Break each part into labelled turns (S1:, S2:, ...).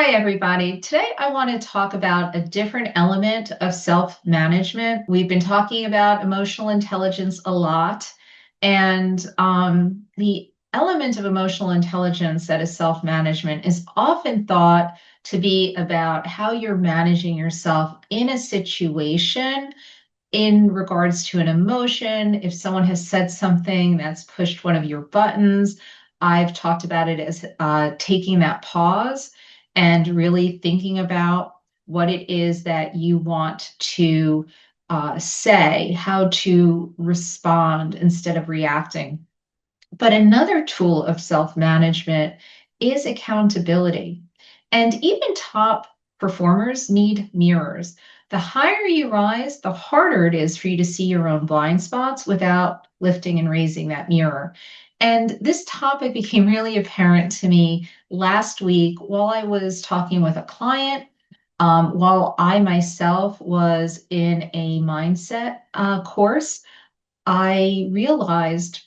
S1: Hi, everybody. Today, I want to talk about a different element of self-management. We've been talking about emotional intelligence a lot, and the element of emotional intelligence that is self-management is often thought to be about how you're managing yourself in a situation in regards to an emotion. If someone has said something that's pushed one of your buttons, I've talked about it as taking that pause and really thinking about what it is that you want to say, how to respond instead of reacting. But another tool of self management is accountability. And even top performers need mirrors. The higher you rise, the harder it is for you to see your own blind spots without lifting and raising that mirror. And this topic became really apparent to me last week while I was talking with a client, while I myself was in a mindset course. I realized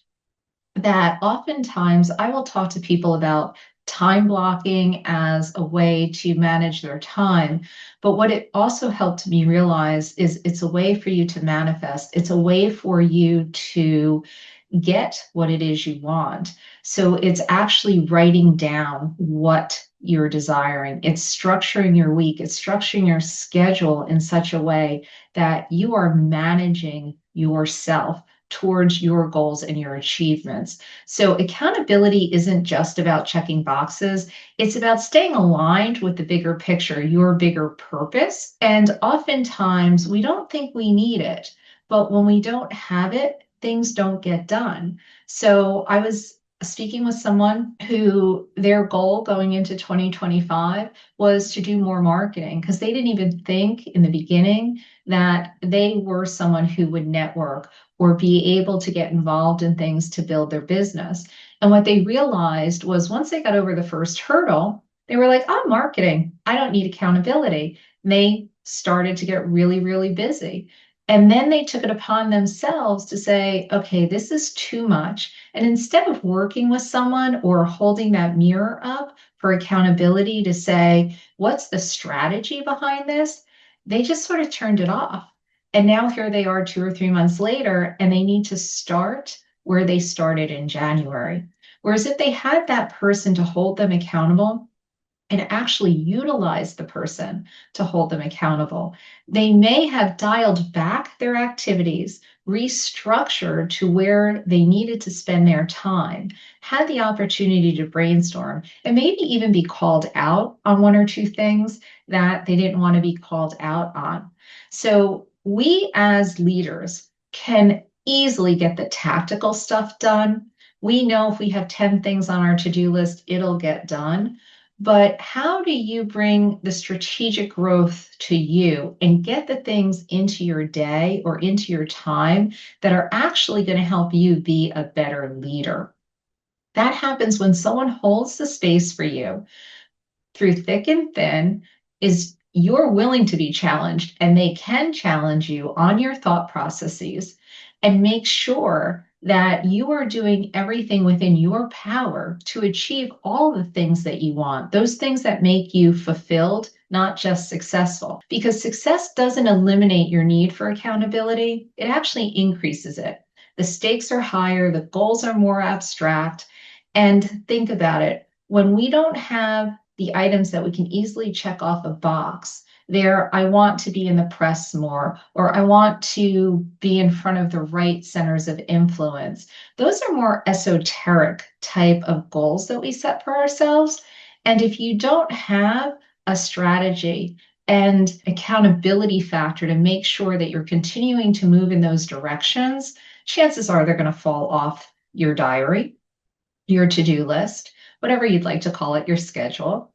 S1: that oftentimes I will talk to people about time blocking as a way to manage their time. But what it also helped me realize is it's a way for you to manifest, it's a way for you to get what it is you want. So it's actually writing down what you're desiring. It's structuring your week, it's structuring your schedule in such a way that you are managing yourself towards your goals and your achievements. So accountability isn't just about checking boxes, it's about staying aligned with the bigger picture, your bigger purpose. And oftentimes we don't think we need it, but when we don't have it, things don't get done. So I was speaking with someone who their goal going into 2025 was to do more marketing because they didn't even think in the beginning that they were someone who would network or be able to get involved in things to build their business. And what they realized was once they got over the first hurdle, they were like, I'm marketing. I don't need accountability. And they started to get really, really busy. And then they took it upon themselves to say, okay, this is too much. And instead of working with someone or holding that mirror up for accountability to say, what's the strategy behind this? They just sort of turned it off. And now here they are 2 or 3 months later, and they need to start where they started in January. Whereas if they had that person to hold them accountable, and actually utilize the person to hold them accountable. They may have dialed back their activities, restructured to where they needed to spend their time, had the opportunity to brainstorm, and maybe even be called out on one or two things that they didn't want to be called out on. So we as leaders can easily get the tactical stuff done. We know if we have 10 things on our to-do list, it'll get done. But how do you bring the strategic growth to you and get the things into your day or into your time that are actually going to help you be a better leader? That happens when someone holds the space for you through thick and thin, is you're willing to be challenged and they can challenge you on your thought processes and make sure that you are doing everything within your power to achieve all the things that you want, those things that make you fulfilled, not just successful. Because success doesn't eliminate your need for accountability, it actually increases it. The stakes are higher, the goals are more abstract. And think about it, when we don't have the items that we can easily check off a box. There, I want to be in the press more, or I want to be in front of the right centers of influence. Those are more esoteric type of goals that we set for ourselves. And if you don't have a strategy and accountability factor to make sure that you're continuing to move in those directions, chances are they're going to fall off your diary, your to-do list, whatever you'd like to call it, your schedule.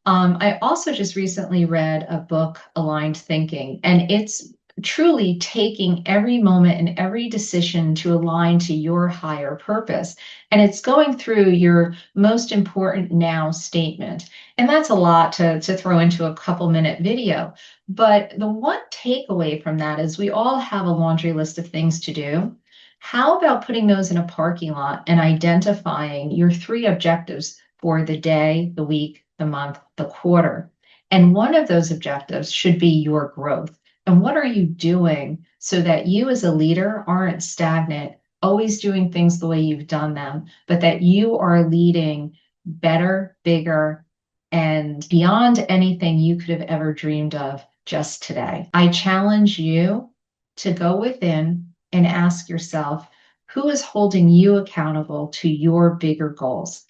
S1: I also just recently read a book, Aligned Thinking, and it's truly taking every moment and every decision to align to your higher purpose. And it's going through your most important now statement. And that's a lot to throw into a couple-minute video. But the one takeaway from that is we all have a laundry list of things to do. How about putting those in a parking lot and identifying your three objectives for the day, the week, the month, the quarter. And one of those objectives should be your growth. And what are you doing so that you as a leader aren't stagnant, always doing things the way you've done them, but that you are leading better, bigger, and beyond anything you could have ever dreamed of just today? I challenge you to go within and ask yourself, who is holding you accountable to your bigger goals?